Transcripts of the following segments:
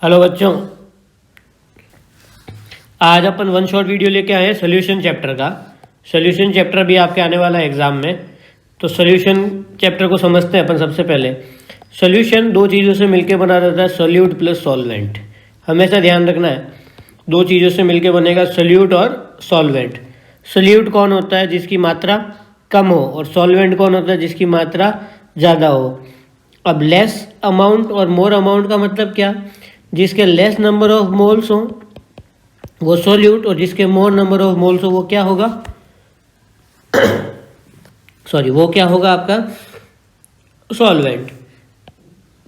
Hello बच्चों, आज अपन one shot video लेके आए हैं सोल्यूशन चैप्टर का। सोल्यूशन चैप्टर भी आपके आने वाला है एग्जाम में, तो सोल्यूशन चैप्टर को समझते हैं अपन। सबसे पहले सोल्यूशन दो चीज़ों से मिलकर बना रहता है, सोल्यूट प्लस सॉल्वेंट। हमेशा ध्यान रखना है, दो चीज़ों से मिलकर बनेगा सोल्यूट और सॉल्वेंट। सोल्यूट कौन होता है? जिसकी मात्रा कम हो, और सॉल्वेंट कौन होता है? जिसकी मात्रा ज़्यादा हो। अब लेस अमाउंट और मोर अमाउंट का मतलब क्या? जिसके लेस नंबर ऑफ मोल्स हो वो सोल्यूट, और जिसके मोर नंबर ऑफ मोल्स हो वो क्या होगा? वो क्या होगा आपका? सॉल्वेंट।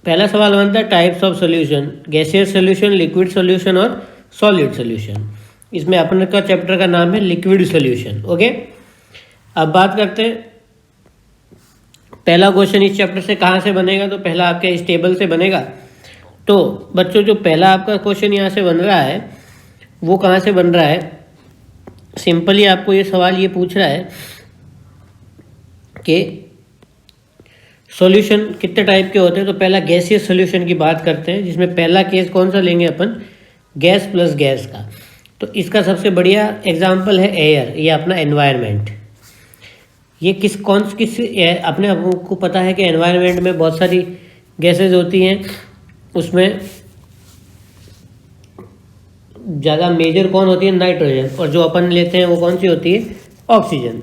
पहला सवाल बनता है types of solution, gaseous solution, liquid solution और सॉलिड सोल्यूशन। इसमें अपने का चैप्टर का नाम है लिक्विड सोल्यूशन। ओके, अब बात करते हैं पहला क्वेश्चन इस चैप्टर से कहाँ से बनेगा। तो पहला आपके इस टेबल से बनेगा। तो बच्चों, जो पहला आपका क्वेश्चन यहाँ से बन रहा है वो कहाँ से बन रहा है? सिंपली आपको ये सवाल ये पूछ रहा है कि सॉल्यूशन कितने टाइप के होते हैं। तो पहला गैसियस सॉल्यूशन की बात करते हैं, जिसमें पहला केस कौन सा लेंगे अपन? गैस प्लस गैस का। तो इसका सबसे बढ़िया एग्जाम्पल है एयर, ये अपना एनवायरनमेंट। ये किस अपने आपको पता है कि एनवायरनमेंट में बहुत सारी गैसेज होती हैं, उसमें ज़्यादा मेजर कौन होती है? नाइट्रोजन। और जो अपन लेते हैं वो कौन सी होती है? ऑक्सीजन।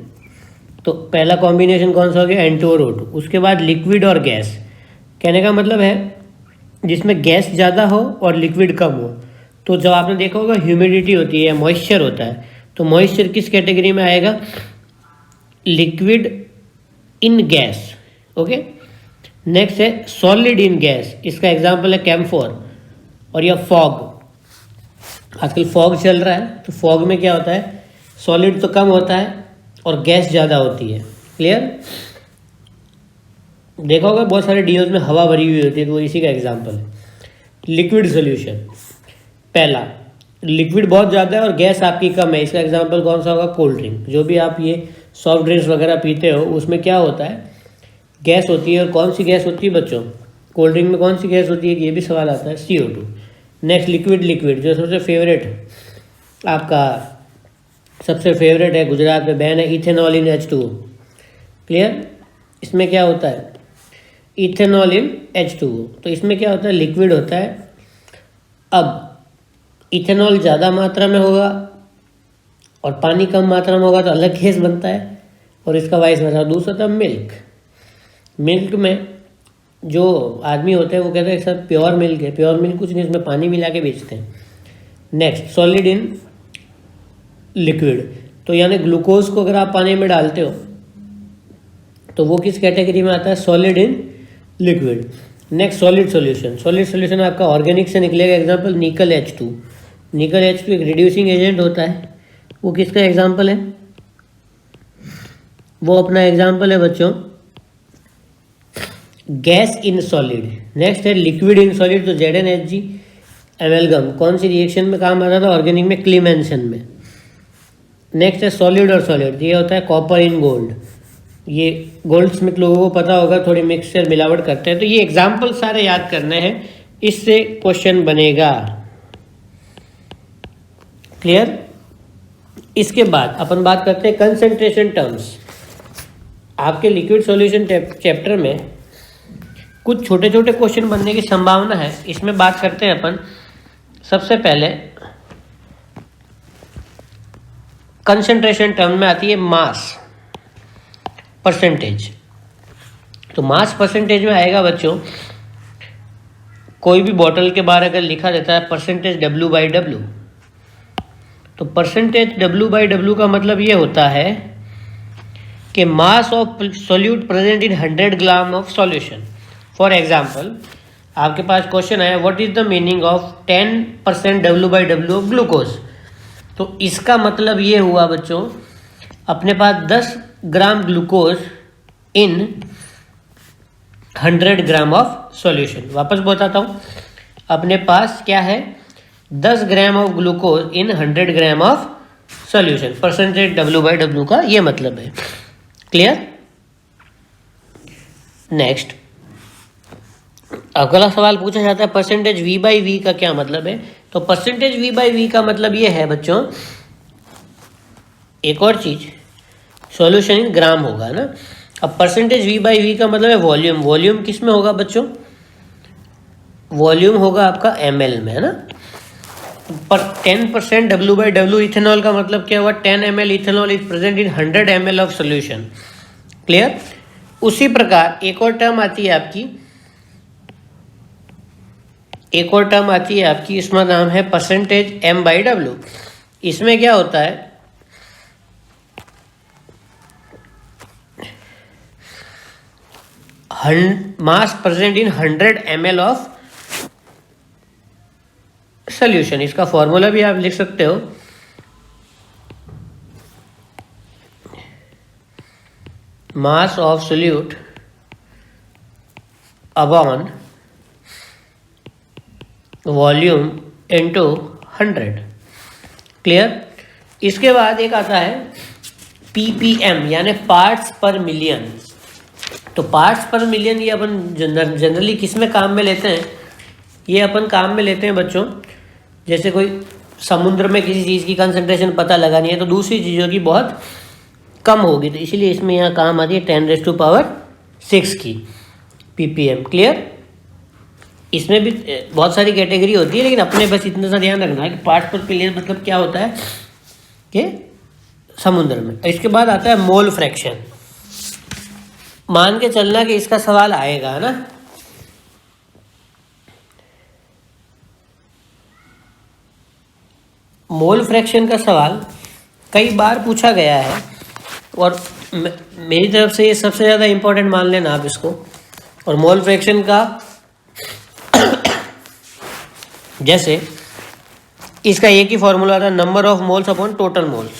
तो पहला कॉम्बिनेशन कौन सा हो गया? N2 और O2। उसके बाद लिक्विड और गैस। कहने का मतलब है जिसमें गैस ज़्यादा हो और लिक्विड कम हो। तो जब आपने देखा होगा ह्यूमिडिटी होती है, मॉइस्चर होता है, तो मॉइस्चर किस कैटेगरी में आएगा? Liquid in gas. Okay, next है सॉलिड इन गैस। इसका एग्जांपल है कैम्फोर और या फॉग। आजकल फॉग चल रहा है, तो फॉग में क्या होता है? सॉलिड तो कम होता है और गैस ज़्यादा होती है। क्लियर? देखा होगा बहुत सारे डीओज में हवा भरी हुई होती है, तो वो इसी का एग्जांपल है। लिक्विड सोल्यूशन, पहला लिक्विड बहुत ज़्यादा है और गैस आपकी कम है। इसका एग्जांपल कौन सा होगा? Cold drink. जो भी आप ये सॉफ्ट ड्रिंक्स वगैरह पीते हो उसमें क्या होता है? गैस होती है। और कौन सी गैस होती है बच्चों? कोल्ड ड्रिंक में कौन सी गैस होती है? ये भी सवाल आता है, CO2। नेक्स्ट लिक्विड जो सबसे फेवरेट आपका सबसे फेवरेट है, गुजरात में बैन है, इथेनॉल इन H2O। क्लियर? इसमें क्या होता है? इथेनॉल इन H2O। तो इसमें क्या होता है? लिक्विड होता है। अब इथेनॉल ज़्यादा मात्रा में होगा और पानी कम मात्रा में होगा तो अलग गैस बनता है, और इसका वाइस वर्सा। दूसरा था मिल्क में जो आदमी होते हैं वो कहते हैं सर प्योर मिल्क है। प्योर मिल्क कुछ नहीं, इसमें पानी मिला के बेचते हैं। Next solid in liquid. तो यानी ग्लूकोज को अगर आप पानी में डालते हो तो वो किस कैटेगरी में आता है? Solid in liquid. Next solid solution. Solid solution आपका ऑर्गेनिक से निकलेगा। एग्जांपल निकल H2। निकल H2 एक रिड्यूसिंग एजेंट होता है। वो किसका एग्जांपल है? वो अपना एग्जांपल है बच्चों गैस इन सॉलिड। नेक्स्ट है लिक्विड इन सॉलिड। तो ZnHg एमेलगम कौन सी रिएक्शन में काम आता था? ऑर्गेनिक में, क्लीमेंशन में। नेक्स्ट है सॉलिड और सॉलिड। ये होता है कॉपर इन गोल्ड। ये गोल्ड स्मिथ लोगों को पता होगा, थोड़ी मिक्सचर मिलावट करते हैं। तो ये एग्जाम्पल सारे याद करने हैं, इससे क्वेश्चन बनेगा। क्लियर? इसके बाद अपन बात करते हैं कंसंट्रेशन टर्म्स। आपके लिक्विड सॉल्यूशन चैप्टर में कुछ छोटे छोटे क्वेश्चन बनने की संभावना है। इसमें बात करते हैं अपन सबसे पहले कंसंट्रेशन टर्म में आती है मास परसेंटेज। तो मास परसेंटेज में आएगा बच्चों, कोई भी बॉटल के बाहर अगर लिखा रहता है परसेंटेज W/W, तो परसेंटेज W/W का मतलब ये होता है कि mass of solute present in 100 gram of solution. For example आपके पास क्वेश्चन है what is the meaning of 10% W/W of glucose. तो इसका मतलब ये हुआ बच्चों, अपने पास 10 gram glucose in 100 gram of solution. वापस बताता हूँ, अपने पास क्या है? 10 gram of glucose in 100 gram of solution. Percentage W/W का ये मतलब है। क्लियर? नेक्स्ट अगला सवाल पूछा जाता है परसेंटेज v बाई वी का क्या मतलब है। तो परसेंटेज v बाई वी का मतलब ये है बच्चों, एक और चीज, सॉल्यूशन इन ग्राम होगा ना। अब परसेंटेज v बाई वी का मतलब है वॉल्यूम। वॉल्यूम किस में होगा बच्चों? वॉल्यूम होगा आपका ml में, है ना। पर 10% W/W इथेनॉल का मतलब क्या हुआ? 10 ml ethanol is present in 100 ml of solution. Clear. उसी प्रकार एक और टर्म आती है आपकी, इसमें नाम है परसेंटेज m/W। इसमें क्या होता है, मास present in 100 ml of solution. इसका फॉर्मूला भी आप लिख सकते हो, mass of solute upon volume into 100। Clear. इसके बाद एक आता है ppm यानी पार्ट्स पर मिलियन। तो पार्ट्स पर मिलियन ये अपन जनरली किस में काम में लेते हैं? ये अपन काम में लेते हैं बच्चों, जैसे कोई समुद्र में किसी चीज़ की कंसंट्रेशन पता लगानी है तो दूसरी चीज़ों की बहुत कम होगी, तो इसलिए इसमें यहाँ काम आती है 10⁶ की ppm। क्लियर। इसमें भी बहुत सारी कैटेगरी होती है, लेकिन अपने बस इतना सा ध्यान रखना है कि पार्ट्स पर मिलियन मतलब क्या होता है कि समुद्र में। इसके बाद आता है मोल फ्रैक्शन। मान के चलना कि इसका सवाल आएगा ना, मोल फ्रैक्शन का सवाल कई बार पूछा गया है और मेरी तरफ से ये सबसे ज़्यादा इंपॉर्टेंट मान लेना आप इसको। और मोल फ्रैक्शन का जैसे इसका एक ही फॉर्मूला था, number of moles upon total moles.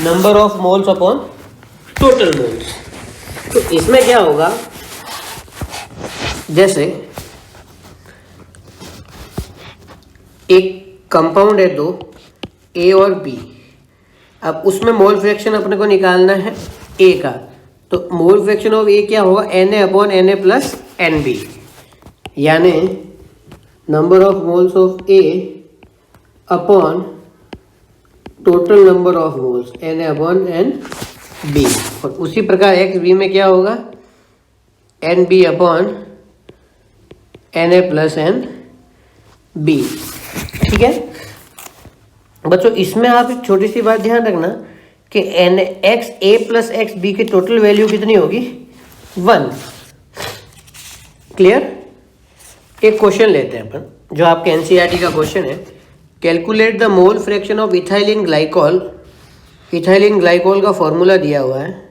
Number of moles upon total moles. तो इसमें क्या होगा, जैसे एक कंपाउंड है दो, ए और बी। अब उसमें मोल फ्रैक्शन अपने को निकालना है ए का, तो मोल फ्रैक्शन ऑफ ए क्या होगा? Na upon Na plus Nb, यानी number of moles of A upon total number of moles Na upon Nb। और उसी प्रकार एक्स बी में क्या होगा? Nb upon Na plus Nb। ठीक है बच्चों। इसमें आप एक छोटी सी बात ध्यान रखना कि एक्स ए प्लस एक्स बी की टोटल वैल्यू कितनी होगी? 1। क्लियर। एक क्वेश्चन लेते हैं अपन, जो आपके एनसीईआरटी का क्वेश्चन है। Calculate the mole fraction of ethylene glycol. Ethylene glycol का फॉर्मूला दिया हुआ है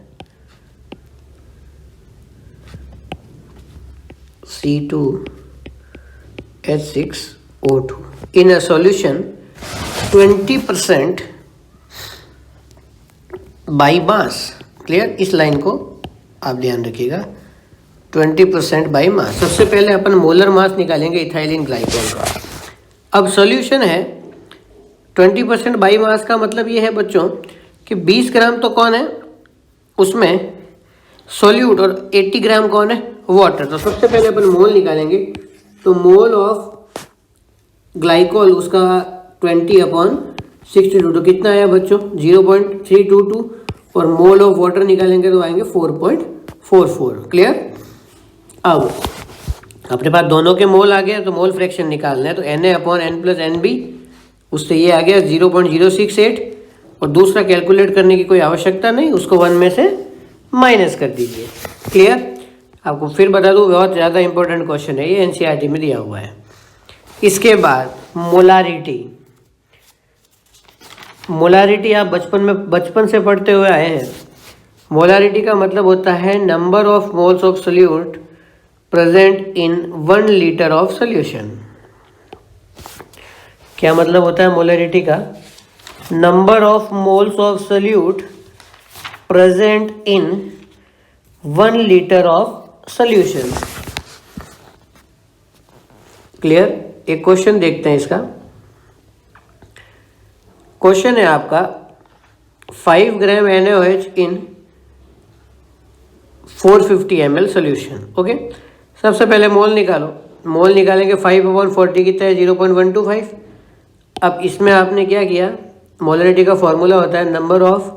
C2H6O2 in a solution 20% by mass. Clear. इस लाइन को आप ध्यान रखिएगा, 20% बाई मास। सबसे पहले अपन मोलर मास निकालेंगे इथाइलिन ग्लाइकोल का। अब सॉल्यूशन है 20% बाई मास का मतलब ये है बच्चों कि 20 ग्राम तो कौन है उसमें? सॉल्यूट। और 80 ग्राम कौन है? वाटर। तो सबसे पहले अपन मोल निकालेंगे, तो मोल ऑफ ग्लाइकोल उसका 20/62। तो कितना आया बच्चों? 0.322। और मोल ऑफ वाटर निकालेंगे तो आएंगे 4.44। क्लियर। अब अपने पास दोनों के मोल आ गया, तो मोल फ्रैक्शन निकालना है, तो Na upon N plus Nb, उससे ये आ गया 0.068। और दूसरा कैलकुलेट करने की कोई आवश्यकता नहीं, उसको 1 में से माइनस कर दीजिए। क्लियर। आपको फिर बता दूं, बहुत ज़्यादा इंपॉर्टेंट क्वेश्चन है ये, एनसीईआरटी में दिया हुआ है। इसके बाद मोलारिटी। मोलारिटी आप बचपन से पढ़ते हुए आए हैं। मोलारिटी का मतलब होता है number of moles of solute present in 1 litre of solution. क्या मतलब होता है मोलारिटी का? Number of moles of solute present in 1 litre of solution. Clear. एक क्वेश्चन देखते हैं इसका। क्वेश्चन है आपका 5 ग्राम NaOH इन 450 ml सोल्यूशन। ओके। सबसे पहले मोल निकालो। मोल निकालेंगे 5/40 कितना है 0.125। अब इसमें आपने क्या किया, मोलरिटी का फॉर्मूला होता है number of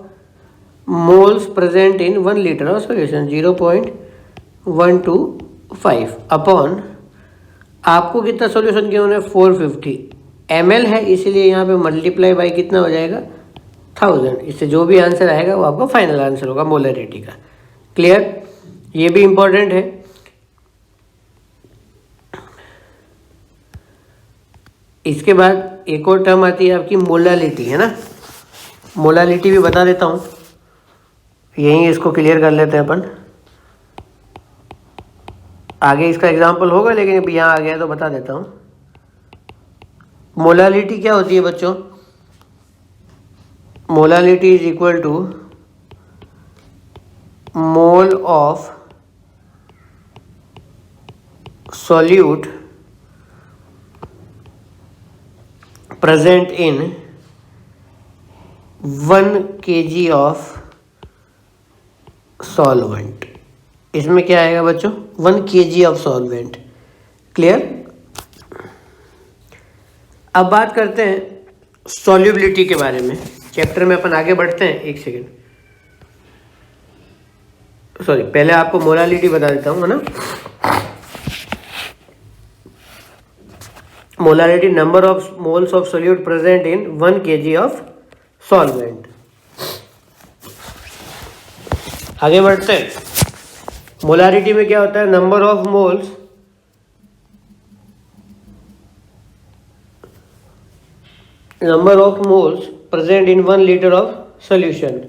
moles present in 1 litre of solution 0.125 upon आपको कितना सॉल्यूशन किया उन्होंने 450 ml है, इसीलिए यहाँ पे मल्टीप्लाई बाई कितना हो जाएगा 1000। इससे जो भी आंसर आएगा वो आपका फाइनल आंसर होगा मोलरिटी का। क्लियर, ये भी इंपॉर्टेंट है। इसके बाद एक और टर्म आती है आपकी मोलालिटी, है ना। मोलालिटी भी बता देता हूँ, यहीं इसको क्लियर कर लेते हैं अपन। आगे इसका एग्जाम्पल होगा लेकिन अभी यहाँ आ गया तो बता देता हूँ। मोलालिटी क्या होती है बच्चों, molality is equal to mole of solute present in 1 kg of solvent. इसमें क्या आएगा बच्चों 1 kg ऑफ सॉल्वेंट। क्लियर। अब बात करते हैं सॉल्युबिलिटी के बारे में। चैप्टर में अपन आगे बढ़ते हैं, एक सेकेंड, सॉरी पहले आपको मोलालिटी बता देता हूँ, है ना। Molality number of moles of solute present in 1 kg of solvent. आगे बढ़ते हैं। मोलारिटी में क्या होता है, number of moles present in 1 litre of solution.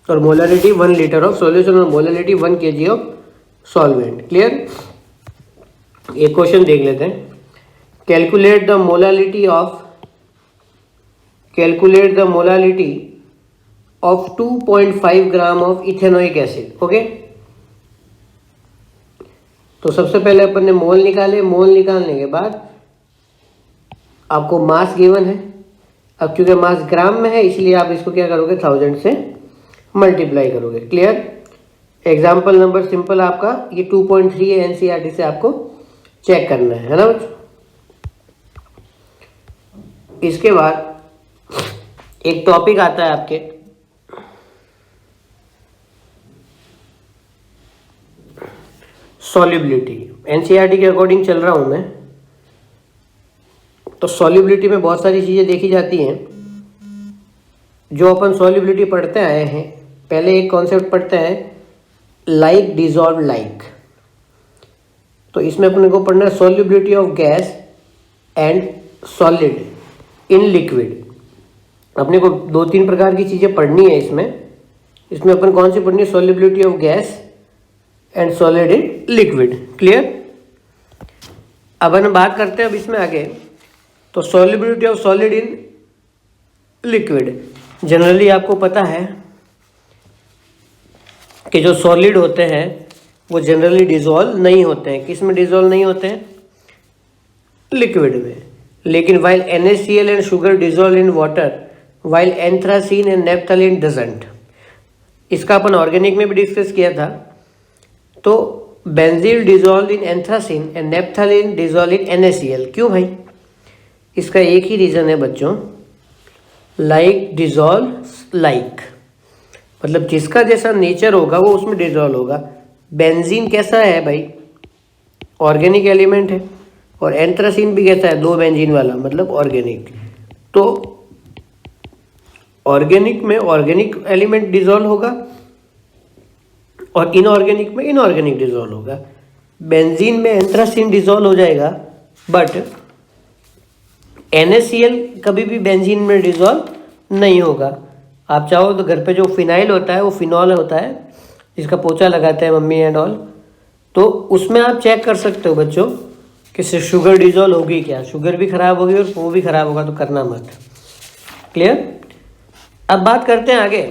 और मोलारिटी 1 लीटर ऑफ सॉल्यूशन और molarity 1 kg of solvent. Clear. एक क्वेश्चन देख लेते हैं। Calculate the molality of 2.5 gram of ethanoic acid. Okay, तो सबसे पहले अपन ने मोल निकाले। मोल निकालने के बाद आपको मास गिवन है। अब क्योंकि मास ग्राम में है इसलिए आप इसको क्या करोगे 1000 से मल्टीप्लाई करोगे। क्लियर। एग्जाम्पल नंबर सिंपल आपका ये 2.3 है, एनसीईआरटी से आपको चेक करना है ना बच्चों। इसके बाद एक टॉपिक आता है आपके सॉल्युबिलिटी। एनसीईआरटी के अकॉर्डिंग चल रहा हूं मैं, तो सॉल्युबिलिटी में बहुत सारी चीजें देखी जाती हैं जो अपन सॉल्युबिलिटी पढ़ते आए हैं। पहले एक कॉन्सेप्ट पढ़ते हैं लाइक डिजॉल्व लाइक। तो इसमें अपने को पढ़ना है solubility of gas and solid in liquid. अपने को 2-3 प्रकार की चीज़ें पढ़नी है इसमें अपन कौन सी पढ़नी है, solubility of gas and solid in liquid. Clear. अब हम बात करते हैं अब इसमें आगे, तो solubility of solid in liquid. Generally आपको पता है कि जो सॉलिड होते हैं वो जनरली डिजॉल्व नहीं होते हैं। किस में डिजॉल्व नहीं होते हैं, लिक्विड में। लेकिन while NaCl and sugar dissolve in water, while anthracene and naphthalene doesn't. इसका अपन ऑर्गेनिक में भी डिस्कस किया था। तो बेंजील dissolve in anthracene and naphthalene dissolve in NaCl। क्यों भाई, इसका एक ही रीज़न है बच्चों, लाइक डिजॉल्व लाइक, मतलब जिसका जैसा नेचर होगा वो उसमें डिजॉल्व होगा। बेंजीन कैसा है भाई, ऑर्गेनिक एलिमेंट है, और एंथ्रासीन भी कैसा है, 2 बेंजीन वाला, मतलब ऑर्गेनिक। तो ऑर्गेनिक में ऑर्गेनिक एलिमेंट डिजॉल्व होगा और इनऑर्गेनिक में इनऑर्गेनिक डिजॉल्व होगा। बेंजीन में एंथ्रासीन डिजॉल्व हो जाएगा, बट NaCl कभी भी बेंजीन में डिजॉल्व नहीं होगा। आप चाहो तो घर पे जो फिनाइल होता है वो फिनॉल होता है जिसका पोछा लगाते हैं मम्मी एंड ऑल, तो उसमें आप चेक कर सकते हो बच्चों कि शुगर डिजॉल्व होगी क्या। शुगर भी खराब होगी और वो भी खराब होगा, तो करना मत। क्लियर। अब बात करते हैं आगे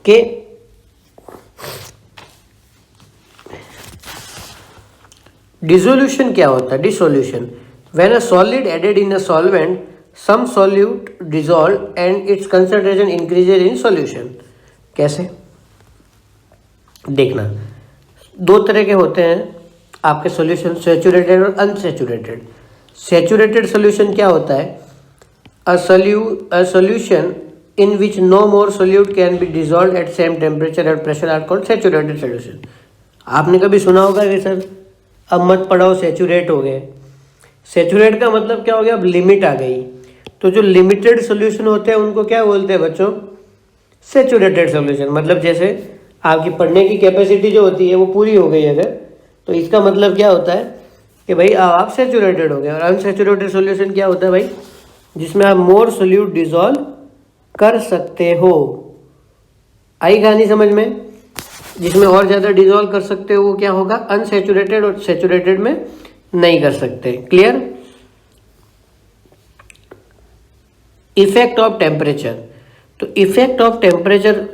कि डिसोल्यूशन क्या होता है? Dissolution, when a solid added in a solvent, some solute dissolve and its concentration increases in solution. कैसे? देखना, दो तरह के होते हैं आपके सॉल्यूशन, सैचुरेटेड और अनसैचुरेटेड। सैचुरेटेड सॉल्यूशन क्या होता है? A solution in which no more solute can be dissolved at same temperature and pressure are called saturated solution। आपने कभी सुना होगा कि सर अब मत पढ़ाओ सैचुरेट हो गए। सैचुरेट का मतलब क्या हो गया? अब लिमिट आ गई। तो जो लिमिटेड सोल्यूशन होते हैं उनको क्या बोलते हैं बच्चों? Saturated solution. मतलब जैसे आपकी पढ़ने की कैपेसिटी जो होती है वो पूरी हो गई अगर, तो इसका मतलब क्या होता है कि भाई आप सैचुरेटेड हो गए। और अनसैचुरेटेड सोल्यूशन क्या होता है भाई? जिसमें आप मोर सोल्यूट डिसॉल्व कर सकते हो। आई कहानी समझ में? जिसमें और ज़्यादा डिसॉल्व कर सकते हो वो क्या होगा? अनसैचुरेटेड। और सैचुरेटेड में नहीं कर सकते। क्लियर? Effect of temperature. तो इफेक्ट ऑफ टेम्परेचर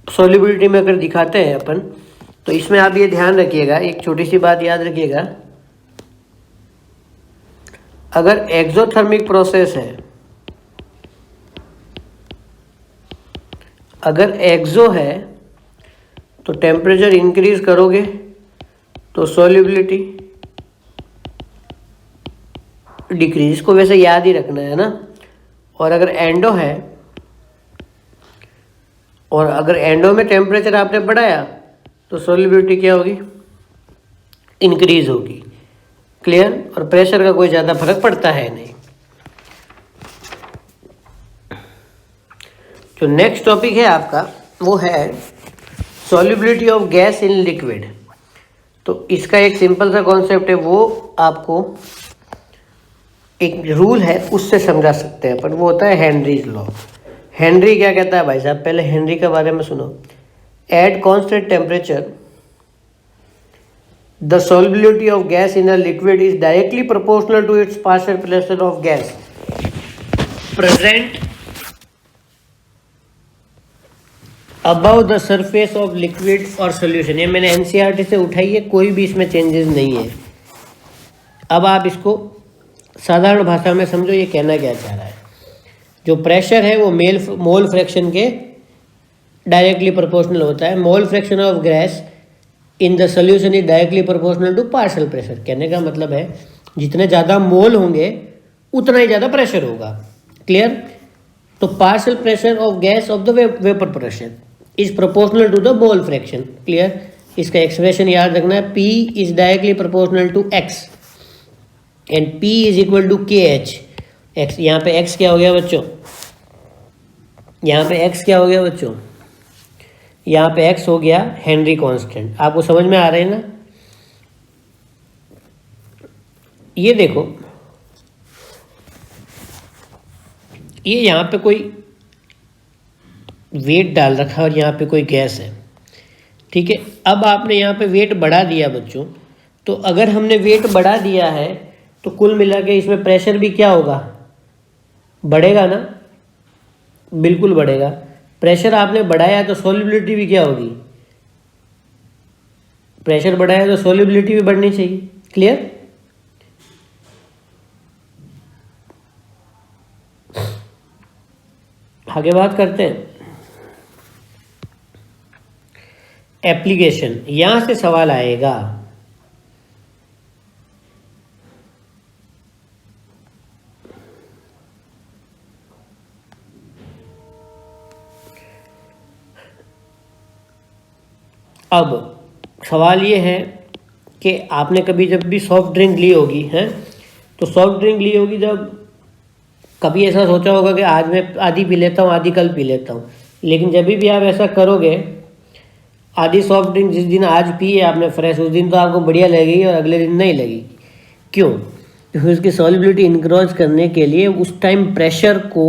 सॉल्युबिलिटी में अगर दिखाते हैं अपन, तो इसमें आप ये ध्यान रखिएगा, एक छोटी सी बात याद रखिएगा। अगर एक्सोथर्मिक प्रोसेस है, अगर एक्सो है तो टेम्परेचर इंक्रीज करोगे तो सॉल्युबिलिटी डिक्रीज, को वैसे याद ही रखना है ना। और अगर एंडो है, और अगर एंडो में टेम्परेचर आपने बढ़ाया तो सॉल्युबिलिटी क्या होगी? इंक्रीज होगी। क्लियर? और प्रेशर का कोई ज़्यादा फर्क पड़ता है नहीं। जो नेक्स्ट टॉपिक है आपका वो है solubility of gas in liquid. तो इसका एक सिंपल सा कॉन्सेप्ट है, वो आपको एक रूल है उससे समझा सकते हैं अपन। वो होता है हेनरीज लॉ। हेनरी क्या कहता है भाई साहब? पहले हेनरी के बारे में सुनो। At constant temperature the solubility of gas in a liquid is directly proportional to its partial pressure of gas present above the surface of liquid और सोल्यूशन। ये मैंने एनसीईआरटी से उठाई है, कोई भी इसमें चेंजेस नहीं है। अब आप इसको साधारण भाषा में समझो, ये कहना क्या चाह रहा है। जो प्रेशर है वो मोल फ्रैक्शन के डायरेक्टली प्रोपोर्शनल होता है। Mole fraction of gas in the solution is directly proportional to partial pressure. कहने का मतलब है जितने ज़्यादा मोल होंगे उतना ही ज़्यादा प्रेशर होगा। क्लियर? तो partial pressure of gas of the vapour pressure is proportional to the mole fraction. Clear? इसका एक्सप्रेशन याद रखना है, P is directly proportional to X and P is equal to KH। X, यहाँ पे X क्या हो गया बच्चों? यहाँ पे X क्या हो गया बच्चों? यहाँ पे X हो गया हेनरी कांस्टेंट। आपको समझ में आ रहे हैं ना? ये देखो, ये यहाँ पे कोई वेट डाल रखा है और यहाँ पे कोई गैस है। ठीक है, अब आपने यहाँ पे वेट बढ़ा दिया बच्चों। तो अगर हमने वेट बढ़ा दिया है तो कुल मिला के इसमें प्रेशर भी क्या होगा? बढ़ेगा ना? बिल्कुल बढ़ेगा। प्रेशर आपने बढ़ाया तो सॉल्युबिलिटी भी क्या होगी? प्रेशर बढ़ाया तो सॉल्युबिलिटी भी बढ़नी चाहिए। क्लियर? आगे बात करते हैं एप्लीकेशन। यहां से सवाल आएगा, अब सवाल ये है कि आपने कभी जब भी सॉफ्ट ड्रिंक ली होगी हैं, तो सॉफ्ट ड्रिंक ली होगी, जब कभी ऐसा सोचा होगा कि आज मैं आधी पी लेता हूँ, आधी कल पी लेता हूँ। लेकिन जब भी आप ऐसा करोगे, आधी सॉफ्ट ड्रिंक जिस दिन आज पी है आपने फ्रेश, उस दिन तो आपको बढ़िया लगेगी और अगले दिन नहीं लगेगी। क्यों? क्योंकि उसकी सॉल्युबिलिटी इंक्रीज करने के लिए उस टाइम प्रेशर को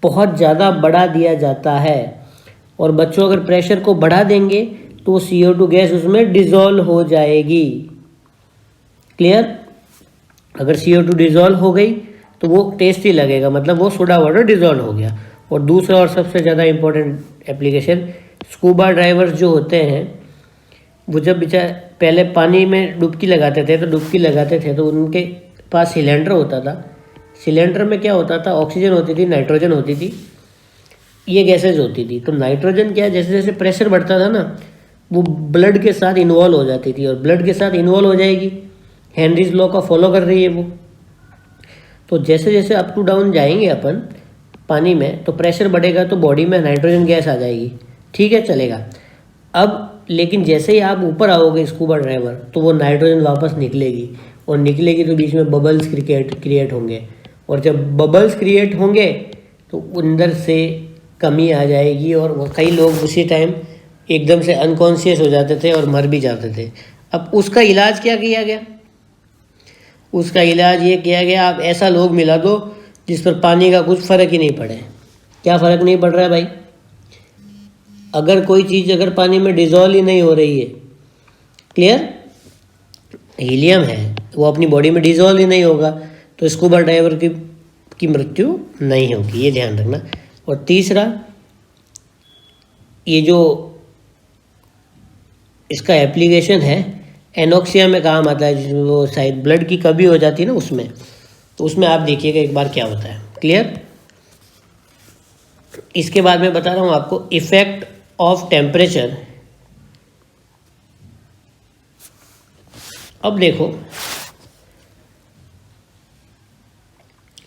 बहुत ज़्यादा बढ़ा दिया जाता है। और बच्चों अगर प्रेशर को बढ़ा देंगे तो CO2 गैस उसमें डिज़ोल्व हो जाएगी। क्लियर? अगर CO2 डिज़ोल्व हो गई तो वो टेस्टी लगेगा, मतलब वो सोडा वाटर डिज़ोल्व हो गया। और दूसरा और सबसे ज़्यादा इम्पोर्टेंट एप्लीकेशन, स्कूबा ड्राइवर्स जो होते हैं वो जब बेचारे पहले पानी में डुबकी लगाते थे तो उनके पास सिलेंडर होता था। सिलेंडर में क्या होता था, ऑक्सीजन होती थी, नाइट्रोजन होती थी, ये गैसेज होती थी। तो नाइट्रोजन क्या, जैसे जैसे प्रेशर बढ़ता था ना, वो ब्लड के साथ इन्वॉल्व हो जाती थी, और ब्लड के साथ इन्वॉल्व हो जाएगी, हेनरीज लॉ का फॉलो कर रही है वो। तो जैसे जैसे अप टू डाउन जाएंगे अपन पानी में, तो प्रेशर बढ़ेगा तो बॉडी में नाइट्रोजन गैस आ जाएगी, ठीक है, चलेगा। अब लेकिन जैसे ही आप ऊपर आओगे स्कूबा ड्राइवर, तो वो नाइट्रोजन वापस निकलेगी, और निकलेगी तो बीच में बबल्स क्रिएट होंगे, और जब बबल्स क्रिएट होंगे तो अंदर से कमी आ जाएगी, और वो कई लोग उसी टाइम एकदम से अनकॉन्शियस हो जाते थे और मर भी जाते थे। अब उसका इलाज क्या किया गया? उसका इलाज ये किया गया, आप ऐसा लोग मिला दो जिस पर पानी का कुछ फ़र्क ही नहीं पड़े। क्या फ़र्क नहीं पड़ रहा है भाई? अगर कोई चीज़ अगर पानी में डिज़ोल्व ही नहीं हो रही है, क्लियर, हीलियम है, वो अपनी बॉडी में डिज़ोल्व ही नहीं होगा, तो स्कूबा डाइवर की मृत्यु नहीं होगी, ये ध्यान रखना। और तीसरा, ये जो इसका एप्लीकेशन है, एनोक्सिया में काम आता है, जिसमें वो शायद ब्लड की कमी हो जाती है ना उसमें, तो उसमें आप देखिएगा एक बार क्या होता है, क्लियर। इसके बाद मैं बता रहा हूँ आपको इफेक्ट ऑफ टेम्परेचर। अब देखो,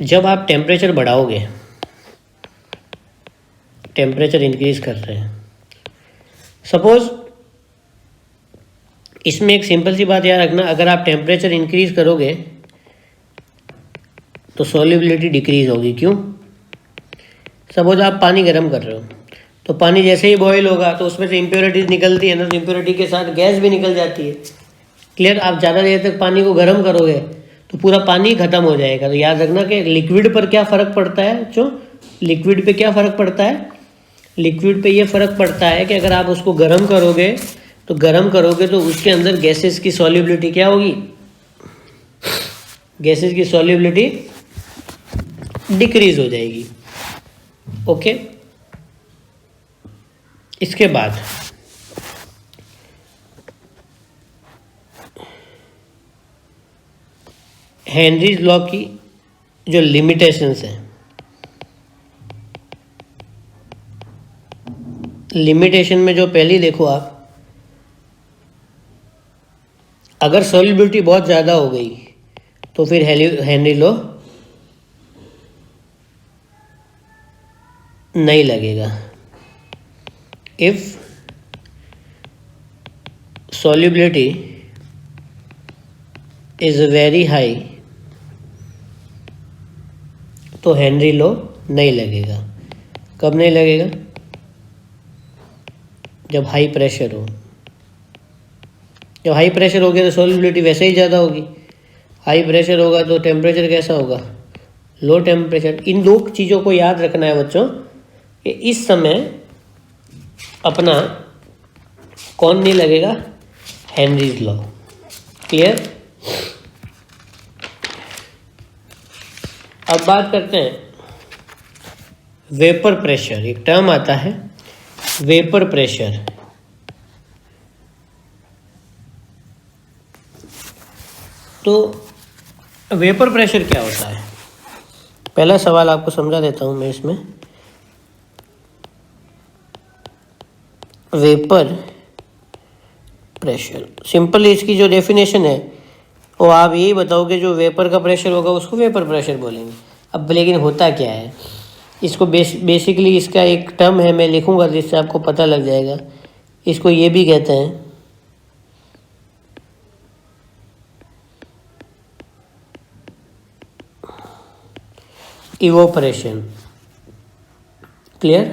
जब आप टेम्परेचर बढ़ाओगे, टेम्परेचर इंक्रीज कर रहे हैं, सपोज इसमें एक सिंपल सी बात याद रखना, अगर आप टेम्परेचर इंक्रीज करोगे तो सॉल्युबिलिटी डिक्रीज होगी। क्यों? सपोज आप पानी गर्म कर रहे हो, तो पानी जैसे ही बॉईल होगा तो उसमें से इम्प्योरिटीज निकलती है ना, तो इम्प्योरिटी के साथ गैस भी निकल जाती है, क्लियर। आप ज़्यादा देर तक पानी को गर्म करोगे तो पूरा पानी खत्म हो जाएगा। तो याद रखना कि लिक्विड पर क्या फ़र्क पड़ता है, जो लिक्विड पे क्या फ़र्क पड़ता है, लिक्विड पे ये फ़र्क पड़ता है कि अगर आप उसको गर्म करोगे तो उसके अंदर गैसेस की सॉल्युबिलिटी क्या होगी, गैसेस की सॉल्युबिलिटी डिक्रीज हो जाएगी। ओके, इसके बाद हेनरीज लॉ की जो लिमिटेशंस हैं, लिमिटेशन में जो पहली देखो आप, अगर सॉल्युबिलिटी बहुत ज़्यादा हो गई तो फिर हेनरी लॉ नहीं लगेगा। If solubility is very high तो हेनरी लॉ नहीं लगेगा। कब नहीं लगेगा? जब हाई प्रेशर हो। जब हाई प्रेशर हो गया तो सॉल्युबिलिटी वैसे ही ज़्यादा होगी, हाई प्रेशर होगा तो टेम्परेचर कैसा होगा, लो टेम्परेचर। इन दो चीज़ों को याद रखना है बच्चों कि इस समय अपना कौन नहीं लगेगा, हेनरीज लॉ, क्लियर। अब बात करते हैं वेपर प्रेशर। एक टर्म आता है वेपर प्रेशर। तो वेपर प्रेशर क्या होता है, पहला सवाल आपको समझा देता हूं मैं इसमें। वेपर प्रेशर सिंपल, इसकी जो डेफिनेशन है वो आप यही बताओगे, जो वेपर का प्रेशर होगा उसको वेपर प्रेशर बोलेंगे। अब लेकिन होता क्या है, इसको बेसिकली इसका एक टर्म है, मैं लिखूंगा जिससे आपको पता लग जाएगा। इसको ये भी कहते हैं इवोपरेशन, क्लियर।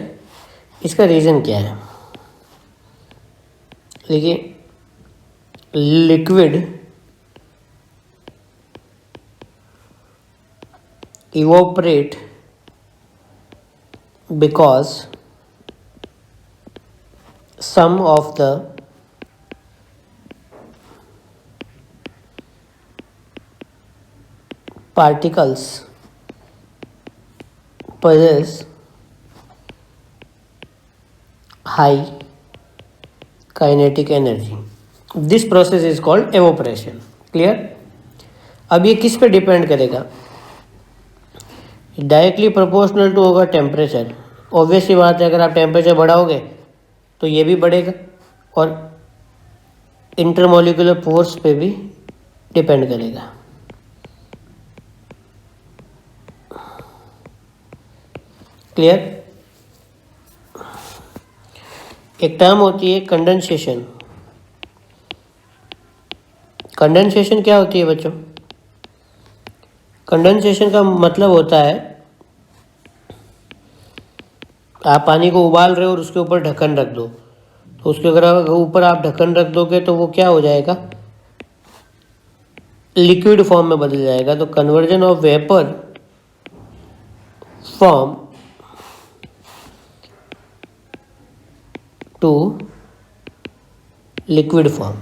इसका रीज़न क्या है, देखिए, liquid evaporate because some of the particles possess high kinetic energy। This process is called evaporation. Clear. अब ये किस पे डिपेंड करेगा? डायरेक्टली प्रोपोर्शनल टू होगा टेम्परेचर। ऑब्वियस सी बात है, अगर आप टेम्परेचर बढ़ाओगे तो ये भी बढ़ेगा, और इंटरमोलिकुलर फोर्स पे भी डिपेंड करेगा। क्लियर। एक टर्म होती है कंडेंसेशन। कंडेंसेशन क्या होती है बच्चों? कंडेंसेशन का मतलब होता है आप पानी को उबाल रहे हो और उसके ऊपर ढक्कन रख दो, तो उसके अगर ऊपर आप ढक्कन रख दोगे तो वो क्या हो जाएगा? लिक्विड फॉर्म में बदल जाएगा। तो conversion of vapour form to liquid form.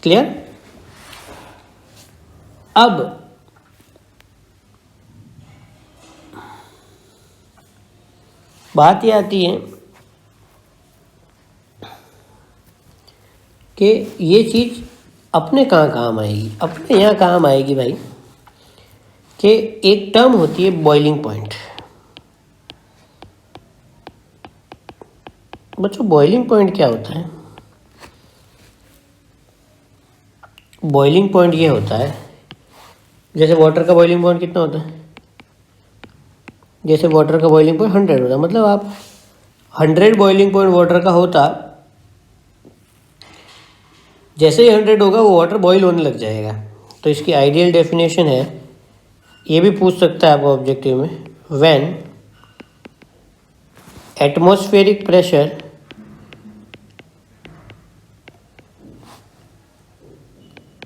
Clear. अब बात ये आती है कि ये चीज़ अपने कहाँ काम आएगी? अपने यहाँ काम आएगी भाई, कि एक टर्म होती है बॉइलिंग पॉइंट। बच्चों बॉइलिंग पॉइंट क्या होता है? बॉइलिंग पॉइंट ये होता है, जैसे वाटर का बॉइलिंग पॉइंट कितना होता है? जैसे वाटर का बॉइलिंग पॉइंट 100 होता है, मतलब आप 100 बॉइलिंग पॉइंट वाटर का होता, जैसे ही 100 होगा वो वाटर बॉईल होने लग जाएगा। तो इसकी आइडियल डेफिनेशन है, ये भी पूछ सकता है आपको ऑब्जेक्टिव में, when atmospheric pressure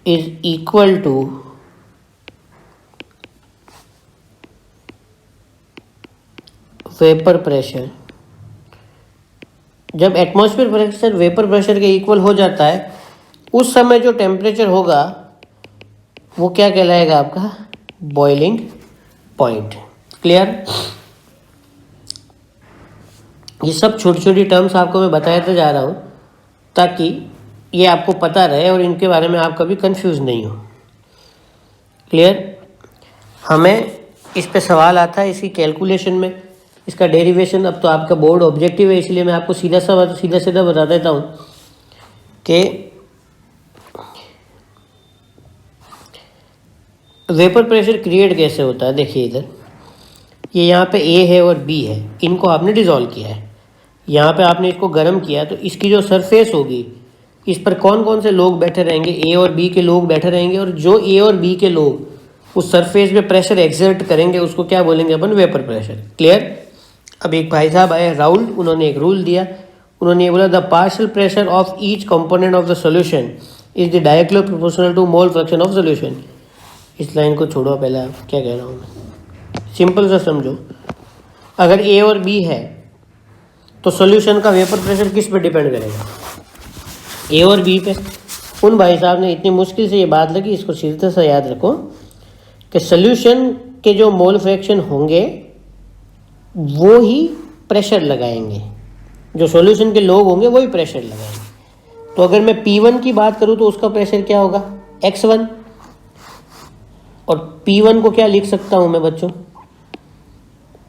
is equal to vapour pressure. जब एटमॉस्फेयर प्रेशर वेपर प्रेशर के इक्वल हो जाता है, उस समय जो टेम्परेचर होगा वो क्या कहलाएगा? आपका बॉइलिंग पॉइंट। क्लियर। ये सब छोटी छोटी टर्म्स आपको मैं बताते जा रहा हूँ ताकि ये आपको पता रहे और इनके बारे में आप कभी कंफ्यूज नहीं हो। क्लियर। हमें इस पे सवाल आता है इसकी कैलकुलेशन में, इसका डेरिवेशन। अब तो आपका बोर्ड ऑब्जेक्टिव है, इसलिए मैं आपको सीधा सीधा बता देता हूँ कि वेपर प्रेशर क्रिएट कैसे होता है। देखिए इधर ये यहाँ पे ए है और बी है, इनको आपने डिज़ोल्व किया है। यहाँ पे आपने इसको गर्म किया, तो इसकी जो सरफेस होगी इस पर कौन कौन से लोग बैठे रहेंगे? ए और बी के लोग बैठे रहेंगे, और जो ए और बी के लोग उस सरफेस पे प्रेशर एक्सर्ट करेंगे उसको क्या बोलेंगे अपन? Vapour pressure. क्लियर। अब एक भाई साहब आए राहुल, उन्होंने एक रूल दिया। उन्होंने ये बोला, the partial pressure of each component of the solution is the directly proportional to mole fraction of solution. इस लाइन को छोड़ो, पहले आप क्या कह रहा हूँ मैं, सिंपल सा समझो। अगर ए और बी है तो सोल्यूशन का वेपर प्रेशर किस पे डिपेंड करेगा? ए और बी पे। उन भाई साहब ने इतनी मुश्किल से ये बात लगी, इसको सीधे से याद रखो कि सोल्यूशन के जो मोल फ्रैक्शन होंगे वो ही प्रेशर लगाएंगे, जो सॉल्यूशन के लोग होंगे वही प्रेशर लगाएंगे। तो अगर मैं P1 की बात करूं तो उसका प्रेशर क्या होगा? X1। और P1 को क्या लिख सकता हूं मैं बच्चों?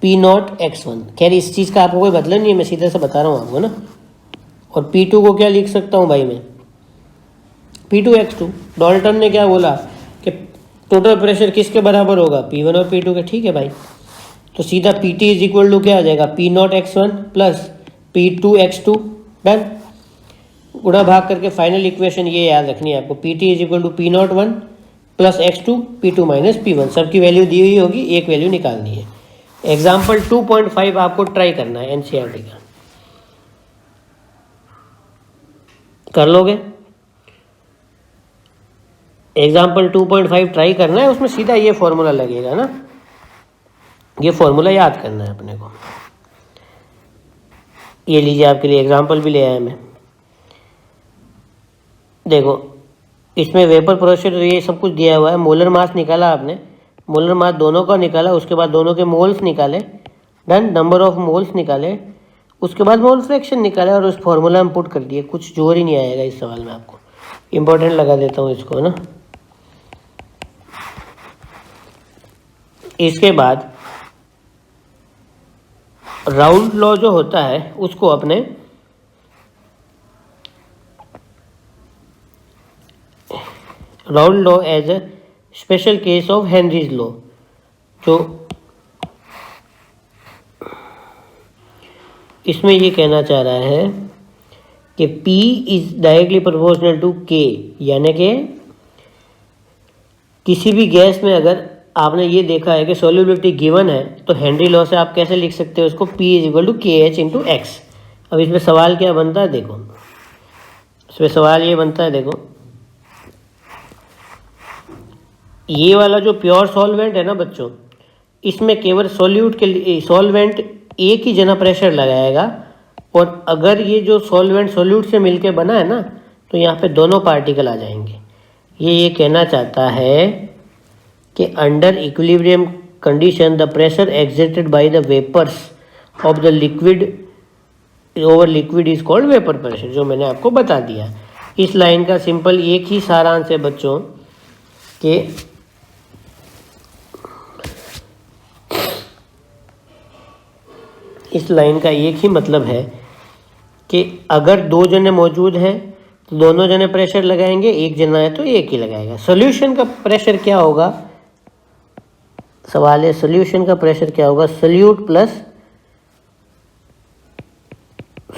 P0 X1। खैर इस चीज़ का आपको कोई मतलब नहीं है, मैं सीधे से बता रहा हूँ आपको ना। और P2 को क्या लिख सकता हूँ भाई मैं? P2 X2। डाल्टन ने क्या बोला कि टोटल प्रेशर किसके बराबर होगा? P1 और P2 के। ठीक है भाई, तो सीधा PT इज इक्वल टू क्या आ जाएगा? P0 X1 plus P2 X2। Done. गुणा भाग करके फाइनल इक्वेशन ये याद रखनी है आपको, PT is equal to P0 1 plus X2 P2 minus P1। सबकी वैल्यू दी हुई होगी, एक वैल्यू निकालनी है। एग्जाम्पल 2.5 आपको ट्राई करना है NCERT का, कर लोगे? एग्जाम्पल 2.5 ट्राई करना है, उसमें सीधा ये फॉर्मूला लगेगा ना, ये फॉर्मूला याद करना है अपने को। ये लीजिए आपके लिए एग्जाम्पल भी ले आया मैं। देखो इसमें वेपर प्रेशर ये सब कुछ दिया हुआ है। मोलर मास निकाला आपने, मोलर मास दोनों का निकाला, उसके बाद दोनों के मोल्स निकाले। डन। नंबर ऑफ मोल्स निकाले, उसके बाद मोल फ्रैक्शन निकाला और उस फॉर्मूला में पुट कर दिए। कुछ जोर ही नहीं आएगा इस सवाल में आपको। इम्पोर्टेंट लगा देता हूँ इसको ना। इसके बाद राउल्ट लॉ जो होता है उसको अपने Raoult law as a special case of Henry's law, जो इसमें ये कहना चाह रहा है कि P is directly proportional to K, यानी कि किसी भी गैस में अगर आपने ये देखा है कि सॉल्युबिलिटी गिवन है तो हेनरी लॉ से आप कैसे लिख सकते हो उसको, P इज इक्वल टू के एच इंटू एक्स। अब इसमें सवाल क्या बनता है, देखो इसमें सवाल ये बनता है, देखो ये वाला जो प्योर सॉल्वेंट है ना बच्चों, इसमें केवल सॉल्यूट के लिए सॉल्वेंट एक ही जना प्रेशर लगाएगा, और अगर ये जो सॉल्वेंट सॉल्यूट से मिलके बना है ना तो यहाँ पे दोनों पार्टिकल आ जाएंगे। ये कहना चाहता है कि under equilibrium condition the pressure exerted by the vapours of the liquid over liquid is called vapour pressure, जो मैंने आपको बता दिया। इस लाइन का सिंपल एक ही सारांश है बच्चों कि इस लाइन का एक ही मतलब है कि अगर दो जने मौजूद हैं तो दोनों जने प्रेशर लगाएंगे, एक जना है तो एक ही लगाएगा। सॉल्यूशन का प्रेशर क्या होगा, सवाल है सॉल्यूशन का प्रेशर क्या होगा, सॉल्यूट प्लस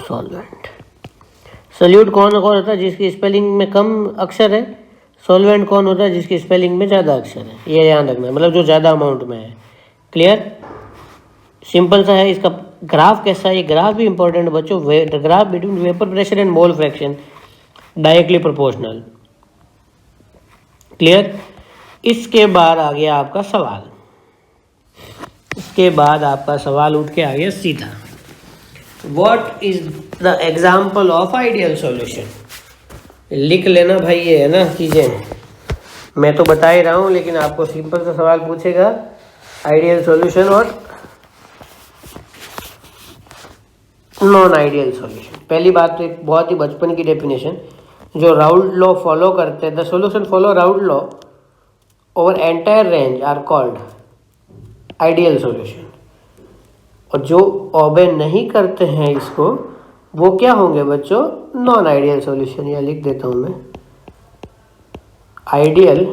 सॉल्वेंट। सॉल्यूट कौन कौन होता है जिसकी स्पेलिंग में कम अक्षर है, सॉल्वेंट कौन होता है जिसकी स्पेलिंग में ज़्यादा अक्षर है, ये ध्यान रखना, मतलब जो ज़्यादा अमाउंट में है। क्लियर, सिंपल सा है। इसका ग्राफ कैसा है, ये ग्राफ भी इंपॉर्टेंट है बच्चों, graph between vapour pressure and mole fraction directly proportional. Clear, इसके बाद आ गया आपका सवाल, इसके बाद आपका सवाल उठ के आ गया सीधा, what is the example of ideal solution. लिख लेना भाई, ये है ना चीज़ें, मैं तो बता ही रहा हूँ लेकिन आपको सिंपल सा सवाल पूछेगा, आइडियल सॉल्यूशन और नॉन आइडियल सॉल्यूशन। पहली बात तो एक बहुत ही बचपन की डेफिनेशन, जो राउल्ट लॉ फॉलो करते हैं, the solution follow Raoult law over entire range are called ideal solution, और जो ओबे नहीं करते हैं इसको वो क्या होंगे बच्चों, नॉन आइडियल सॉल्यूशन। या लिख देता हूं मैं, आइडियल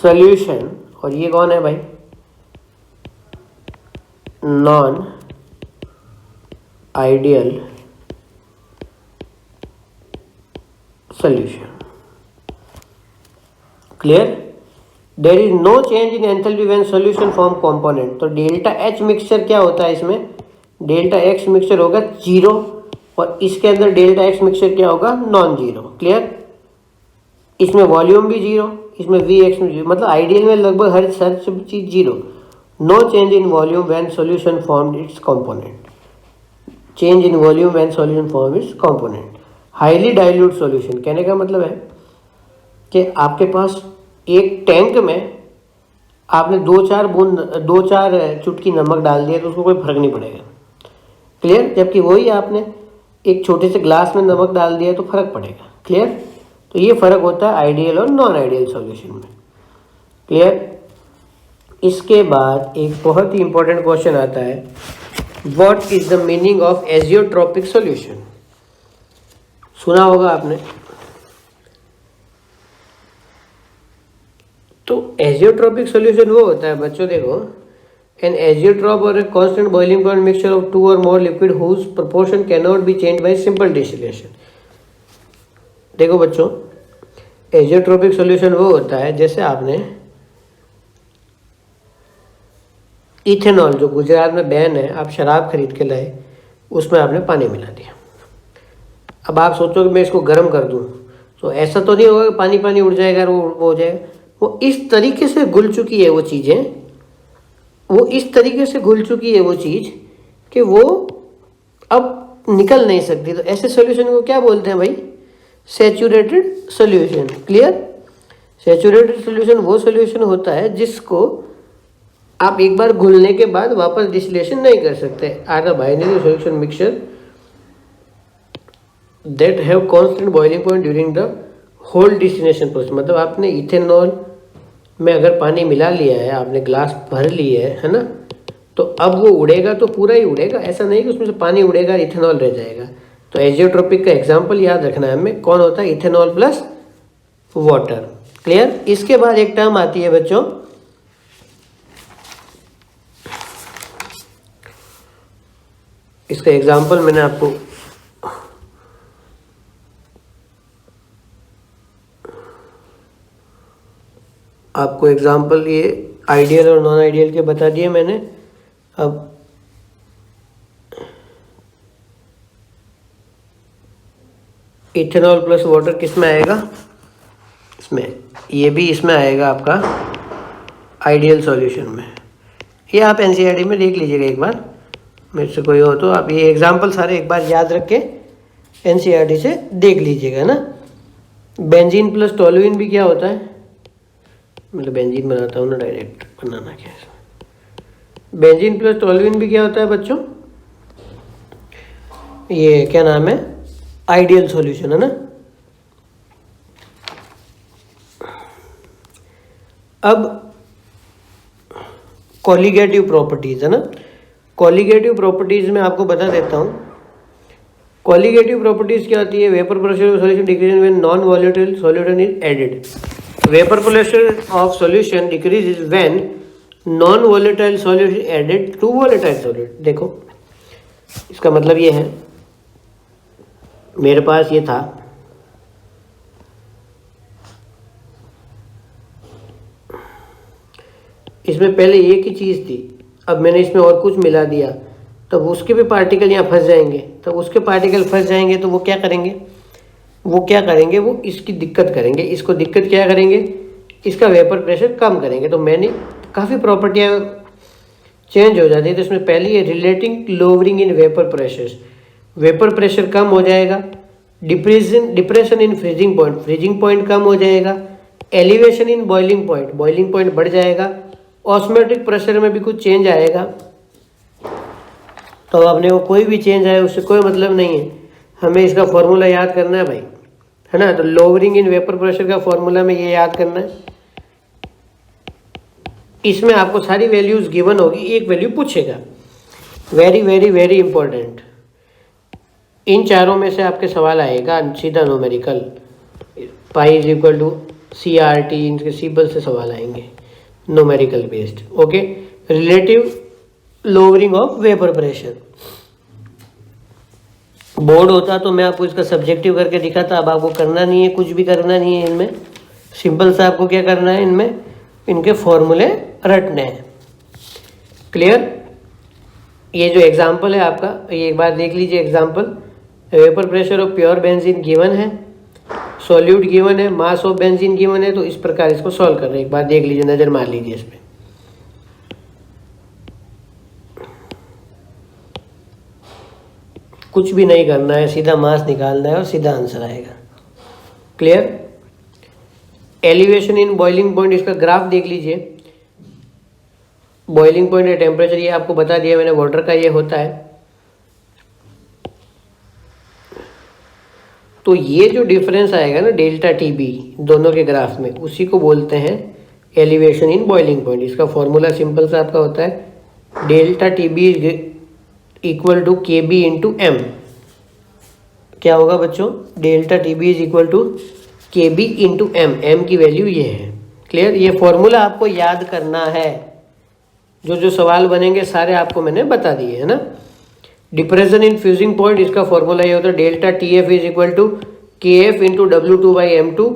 सॉल्यूशन, और ये कौन है भाई, non ideal solution. Clear, there is no change in enthalpy when solution form component. तो डेल्टा एच मिक्सचर क्या होता है, इसमें डेल्टा एक्स मिक्सचर होगा जीरो, और इसके अंदर डेल्टा एक्स मिक्सचर क्या होगा, नॉन जीरो। क्लियर, इसमें वॉल्यूम भी जीरो, इसमें वी एक्स में जीरो, मतलब आइडियल में लगभग हर चीज zero. No change in volume when solution form its component, change in volume when solution form its component. Highly dilute solution, कहने का मतलब है कि आपके पास एक टैंक में आपने दो चार चुटकी नमक डाल दिया तो उसको कोई फर्क नहीं पड़ेगा। क्लियर, जबकि वही आपने एक छोटे से ग्लास में नमक डाल दिया तो फर्क पड़ेगा। क्लियर, तो ये फर्क होता है आइडियल और नॉन आइडियल सॉल्यूशन में। क्लियर, इसके बाद एक बहुत ही इंपॉर्टेंट क्वेश्चन आता है, what is the meaning of azeotropic solution. सुना होगा आपने। तो एजियोट्रोपिक सॉल्यूशन वो होता है बच्चों, देखो, an azeotrope or a constant boiling point mixture of two or more liquid whose proportion cannot be changed by simple distillation। देखो बच्चों, एजियोट्रोपिक सॉल्यूशन वो होता है जैसे आपने इथेनॉल, जो गुजरात में बैन है, आप शराब खरीद के लाए, उसमें आपने पानी मिला दिया। अब आप सोचो कि मैं इसको गर्म कर दूं, तो ऐसा तो नहीं होगा कि पानी पानी उड़ जाएगा और वो हो जाएगा। वो इस तरीके से घुल चुकी है वो चीज़ें, वो इस तरीके से घुल चुकी है वो चीज़ कि वो अब निकल नहीं सकती। तो ऐसे सॉल्यूशन को क्या बोलते हैं भाई, saturated solution. Clear, saturated solution वो सॉल्यूशन होता है जिसको आप एक बार घुलने के बाद वापस डिस्टिलेशन नहीं कर सकते। Are the binary solution mixture that have constant boiling point during the whole distillation process. मतलब आपने इथेनॉल में अगर पानी मिला लिया है, आपने ग्लास भर लिया है ना, तो अब वो उड़ेगा तो पूरा ही उड़ेगा, ऐसा नहीं कि उसमें से पानी उड़ेगा इथेनॉल रह जाएगा। तो एजियोट्रोपिक का एग्जाम्पल याद रखना है हमें, कौन होता है? Ethanol plus water. क्लियर? इसके बाद एक टर्म आती है बच्चों, इसका एग्जाम्पल मैंने आपको एग्जाम्पल ये आइडियल और नॉन आइडियल के बता दिए मैंने। अब इथेनॉल प्लस वाटर किस में आएगा? इसमें, ये भी इसमें आएगा आपका आइडियल सॉल्यूशन में। ये आप एनसीईआरटी में देख लीजिएगा एक बार, मेरे से कोई हो तो आप ये एग्जाम्पल सारे एक बार याद रख के एनसीईआरटी से देख लीजिएगा ना। बेंजीन प्लस टोलुइन भी क्या होता है? मतलब बेंजीन बनाता हूँ ना, डायरेक्ट बनाना क्या है। बेंजीन प्लस टोलुइन भी क्या होता है बच्चों? ये क्या नाम है? आइडियल सॉल्यूशन है ना। अब कॉलिगेटिव प्रॉपर्टीज है ना। कॉलिगेटिव प्रॉपर्टीज में आपको बता देता हूँ। कॉलिगेटिव प्रॉपर्टीज क्या होती है? Vapour pressure of solution decrease when non volatile solution is added. Vapour pressure of solution decrease when non volatile solution added to volatile solution. देखो इसका मतलब ये है, मेरे पास ये था, इसमें पहले एक ही चीज़ थी, अब मैंने इसमें और कुछ मिला दिया, तब उसके भी पार्टिकल यहाँ फंस जाएंगे। तब उसके पार्टिकल फंस जाएंगे तो वो क्या करेंगे? वो इसकी दिक्कत करेंगे। इसको दिक्कत क्या करेंगे? इसका वेपर प्रेशर कम करेंगे। तो मैंने काफ़ी प्रॉपर्टियाँ चेंज हो जाती है। तो इसमें पहली है relating lowering in vapour pressure. Vapour pressure कम हो जाएगा। डिप्रेशन इन फ्रीजिंग पॉइंट कम हो जाएगा। एलिवेशन इन बॉइलिंग पॉइंट बढ़ जाएगा। ऑस्मोटिक प्रेशर में भी कुछ चेंज आएगा। तो अपने को कोई भी चेंज आए उससे कोई मतलब नहीं है, हमें इसका फॉर्मूला याद करना है भाई, है ना। तो लोअरिंग इन वेपर प्रेशर का फॉर्मूला में ये याद करना है। इसमें आपको सारी वैल्यूज गिवन होगी, एक वैल्यू पूछेगा, वेरी वेरी वेरी इंपॉर्टेंट। इन चारों में से आपके सवाल आएगा सीधा numerical, pi is equal to CRT, इनके सिंबल से सवाल आएंगे numerical based. Okay, relative lowering of vapour pressure. Board होता तो मैं आपको इसका सब्जेक्टिव करके दिखाता। अब आपको करना नहीं है, कुछ भी करना नहीं है इनमें, सिंपल से आपको क्या करना है, इनमें इनके फॉर्मूले रटने हैं। क्लियर? ये जो एग्जाम्पल है आपका, ये एक बार देख लीजिए example. Vapour pressure of pure benzene given है, सॉल्यूट गिवन है, मास ऑफ बेंजीन गिवन है। तो इस प्रकार इसको सॉल्व कर रहे हैं, एक बार देख लीजिए, नजर मार लीजिए इसमें। कुछ भी नहीं करना है, सीधा मास निकालना है और सीधा आंसर आएगा। Clear? Elevation in boiling point, इसका ग्राफ देख लीजिए। बॉइलिंग पॉइंट है टेम्परेचर, ये आपको बता दिया मैंने, वाटर का ये होता है। तो ये जो डिफरेंस आएगा ना डेल्टा TB दोनों के ग्राफ में, उसी को बोलते हैं एलिवेशन इन बॉइलिंग पॉइंट। इसका फॉर्मूला सिंपल सा आपका होता है delta TB equal to KB into M। क्या होगा बच्चों? Delta TB is equal to KB into M की वैल्यू ये है। क्लियर? ये फॉर्मूला आपको याद करना है। जो सवाल बनेंगे सारे आपको मैंने बता दिए है ना। डिप्रेशन इन फ्यूजिंग पॉइंट, इसका फॉर्मूला ये होता है delta TF is equal to KF into W2 by M2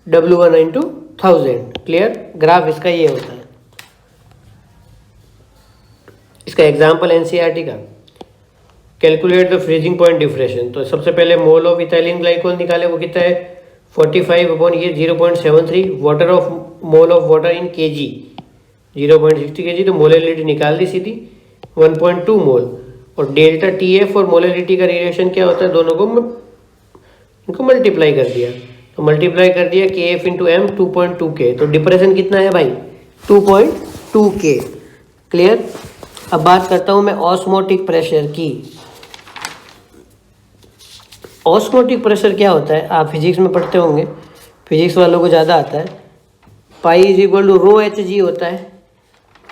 W1 into 1000। Clear? Graph इसका ये होता है। इसका एग्जाम्पल NCERT का, calculate the freezing point depression. तो सबसे पहले मोल ऑफ इथाइलिन ग्लाइकोल निकाले, वो कितना है 45 अपॉन ये 0.73। Water of mole of water in kg 0.60 kg। तो मोलैलिटी निकाल दी सीधी 1.2 मोल। और डेल्टा TF और मोलैलिटी का रिलेशन क्या होता है, दोनों को इनको मल्टीप्लाई कर दिया। तो मल्टीप्लाई कर दिया KF इंटू M 2.2K। तो डिप्रेशन कितना है भाई 2.2K। क्लियर? अब बात करता हूं मैं ऑस्मोटिक प्रेशर की। ऑस्मोटिक प्रेशर क्या होता है, आप फिजिक्स में पढ़ते होंगे, फिजिक्स वालों को ज़्यादा आता है। Pi is equal to rho H G होता है।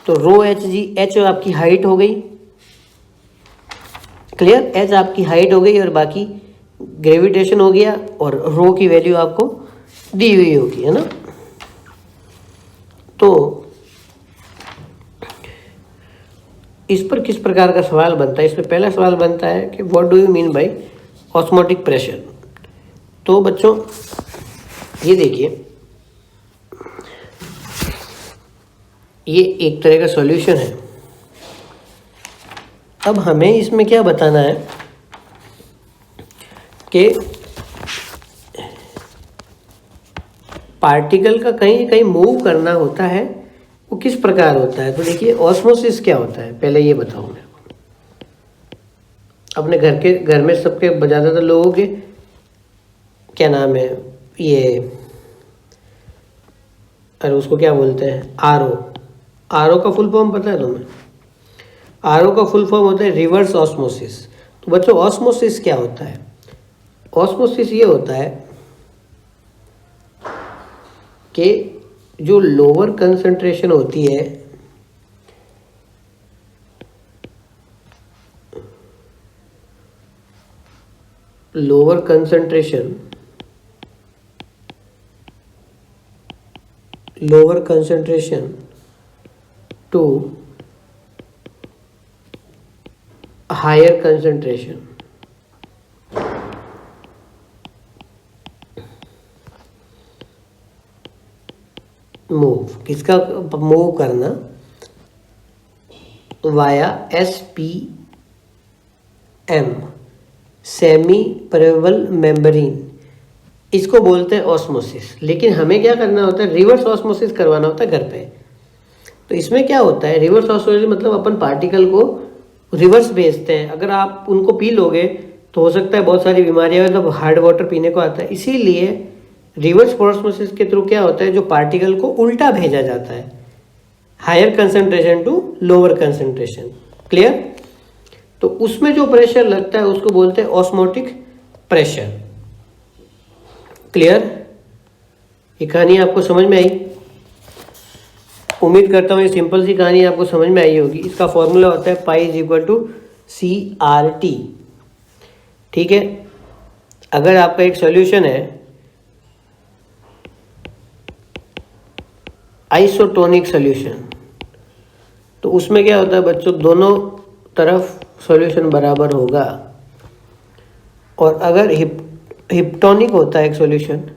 तो रो एच जी, एच आपकी हाइट हो गई, क्लियर, एच आपकी हाइट हो गई और बाकी ग्रेविटेशन हो गया, और रो की वैल्यू आपको दी हुई होगी, है ना। तो इस पर किस प्रकार का सवाल बनता है, इसमें पहला सवाल बनता है कि what do you mean by osmotic pressure. तो बच्चों ये देखिए, ये एक तरह का सॉल्यूशन है। अब हमें इसमें क्या बताना है कि पार्टिकल का कहीं कहीं मूव करना होता है, वो किस प्रकार होता है। तो देखिए ऑस्मोसिस क्या होता है, पहले ये बताऊं मैं अपने घर में सबके ज़्यादातर लोगों के क्या नाम है ये, अरे उसको क्या बोलते हैं, आरओ। आरओ का फुल फॉर्म पता है तुम्हें? आरओ का फुल फॉर्म होता है रिवर्स ऑस्मोसिस। तो बच्चों ऑस्मोसिस क्या होता है? ऑस्मोसिस ये होता है कि जो लोअर कंसंट्रेशन होती है, lower concentration to higher concentration, move, किसका मूव करना, via SPM, semi permeable membrane, इसको बोलते हैं ऑस्मोसिस। लेकिन हमें क्या करना होता है, रिवर्स ऑस्मोसिस करवाना होता है घर पे। तो इसमें क्या होता है, रिवर्स ऑस्मोसिस मतलब अपन पार्टिकल को रिवर्स भेजते हैं। अगर आप उनको पी लोगे तो हो सकता है बहुत सारी बीमारियां हो, तो हार्ड वाटर पीने को आता है। इसीलिए रिवर्स ऑस्मोसिस के थ्रू क्या होता है, जो पार्टिकल को उल्टा भेजा जाता है, higher concentration to lower concentration, clear. तो उसमें जो प्रेशर लगता है उसको बोलते हैं ऑस्मोटिक प्रेशर, क्लियर। ये कहानी आपको समझ में आई? उम्मीद करता हूँ ये सिंपल सी कहानी आपको समझ में आई होगी। इसका फॉर्मूला होता है pi is equal to CRT, ठीक है। अगर आपका एक सॉल्यूशन है आइसोटोनिक सॉल्यूशन, तो उसमें क्या होता है बच्चों, दोनों तरफ सॉल्यूशन बराबर होगा। और अगर हिप्टोनिक होता है एक सॉल्यूशन,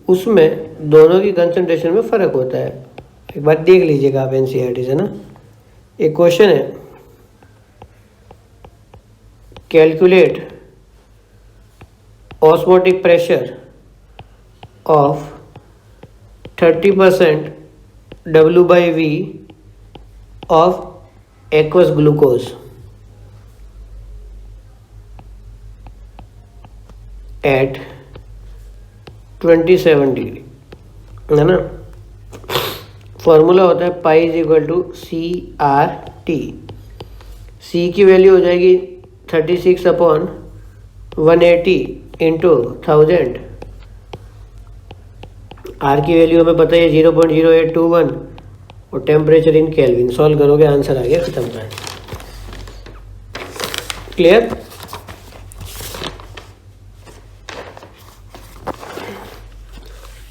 उसमें दोनों की कंसंट्रेशन में फर्क होता है। एक बार देख लीजिएगा आप NCERT से ना, एक क्वेश्चन है, calculate osmotic pressure of 30% W/V of aqueous glucose at 27 degree, है ना। फॉर्मूला होता है pi is equal to CRT। C की वैल्यू हो जाएगी 36/180 इंटू 1000। R की वैल्यू हमें पता है 0.0821 और टेम्परेचर इन केल्विन। सॉल्व करोगे आंसर आ गया, खत्म है, क्लियर।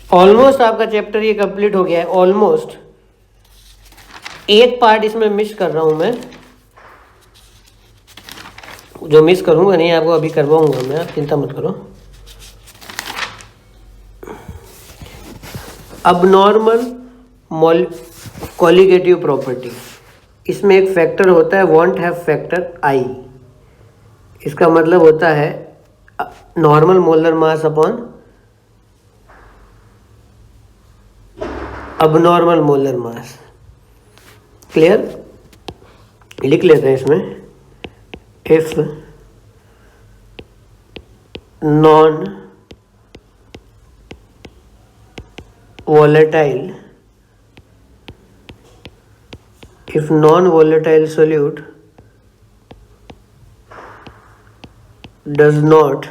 ऑलमोस्ट आपका चैप्टर ये कंप्लीट हो गया है, ऑलमोस्ट। एक पार्ट इसमें मिस कर रहा हूं मैं, जो मिस करूंगा नहीं आपको अभी करवाऊंगा मैं, आप चिंता मत करो। अबनॉर्मल कॉलिगेटिव प्रॉपर्टी, इसमें एक फैक्टर होता है वॉन्ट हैव फैक्टर I। इसका मतलब होता है normal molar mass upon abnormal molar mass, clear. लिख लेते हैं इसमें, if non volatile, if non-volatile solute does not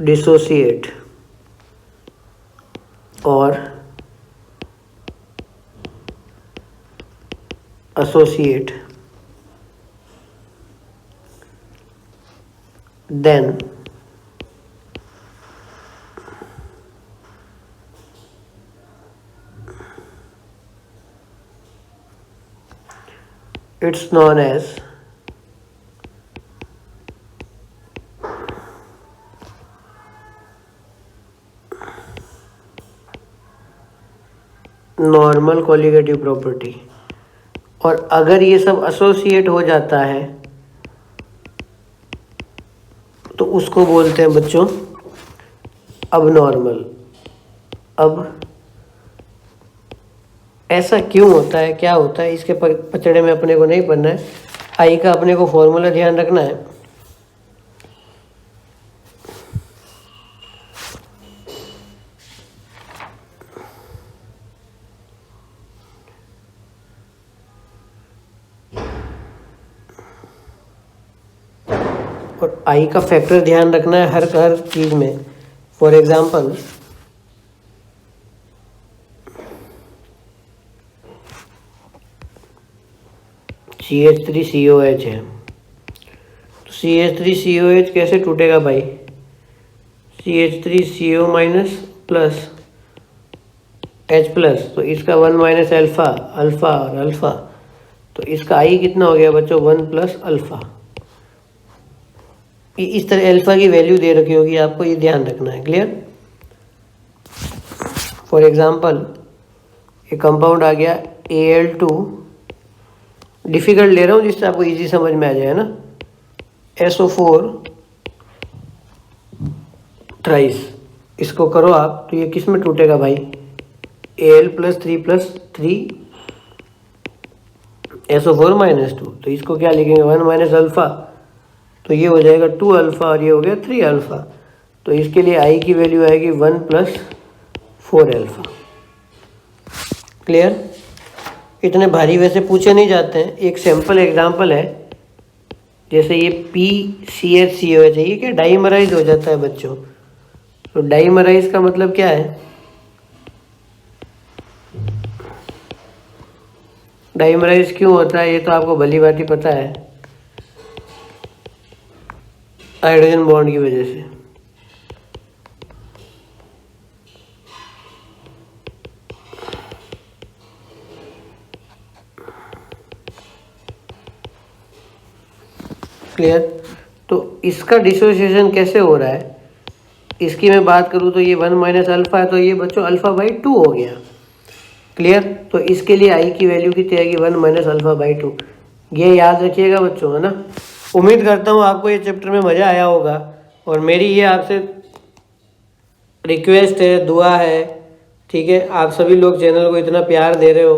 dissociate or associate, then it's known as normal colligative property. और अगर ये सब एसोसिएट हो जाता है तो उसको बोलते हैं बच्चों अब नॉर्मल। अब ऐसा क्यों होता है, क्या होता है, इसके पचड़े में अपने को नहीं पढ़ना है। आई का अपने को फॉर्मूला ध्यान रखना है। और आई का फैक्टर ध्यान रखना है हर चीज में। फॉर एग्जांपल CH3COH है, तो CH3COH कैसे टूटेगा भाई? CH3CO minus plus H plus, तो इसका 1 माइनस अल्फा, अल्फा और अल्फा, तो इसका आई कितना हो गया बच्चों? 1 प्लस अल्फा। इस तरह अल्फा की वैल्यू दे रखी होगी आपको, ये ध्यान रखना है। क्लियर? फॉर एग्जांपल ये कंपाउंड आ गया Al2, डिफिकल्ट ले रहा हूँ जिससे आपको इजी समझ में आ जाए ना, SO4 थ्राइस। इसको करो आप तो ये किस में टूटेगा भाई? Al plus 3 plus 3 SO4 minus 2, तो इसको क्या लिखेंगे? 1 माइनस अल्फा, तो ये हो जाएगा 2 अल्फा और ये हो गया 3 अल्फा। तो इसके लिए आई की वैल्यू आएगी 1 प्लस 4 अल्फा। क्लियर? इतने भारी वैसे पूछे नहीं जाते हैं। एक सिंपल एग्जांपल है, जैसे ये PCHCOH है, ये क्या डाइमराइज हो जाता है बच्चों। तो डाइमराइज का मतलब क्या है? डाइमराइज क्यों होता है ये तो आपको भली बात ही पता है, हाइड्रोजन बॉन्ड की वजह से। क्लियर? तो इसका डिसोसिएशन कैसे हो रहा है, इसकी मैं बात करूं तो ये 1 माइनस अल्फा है, तो ये बच्चों अल्फा बाई 2 हो गया। क्लियर? तो इसके लिए आई की वैल्यू कितनी आएगी? 1 माइनस अल्फा बाई 2। ये याद रखिएगा बच्चों, है ना। उम्मीद करता हूँ आपको ये चैप्टर में मज़ा आया होगा, और मेरी ये आपसे रिक्वेस्ट है, दुआ है, ठीक है। आप सभी लोग चैनल को इतना प्यार दे रहे हो,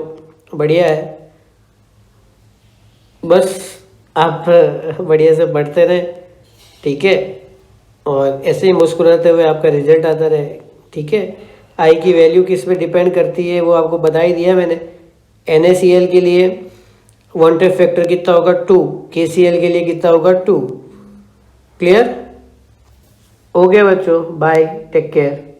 बढ़िया है। बस आप बढ़िया से पढ़ते रहे, ठीक है, और ऐसे ही मुस्कुराते हुए आपका रिजल्ट आता रहे, ठीक है। आई की वैल्यू किस पे डिपेंड करती है वो आपको बता ही दिया मैंने। NaCl के लिए वांटेड फैक्टर कितना होगा? 2। KCl के लिए कितना होगा? 2। क्लियर? हो गया बच्चों, बाय, टेक केयर।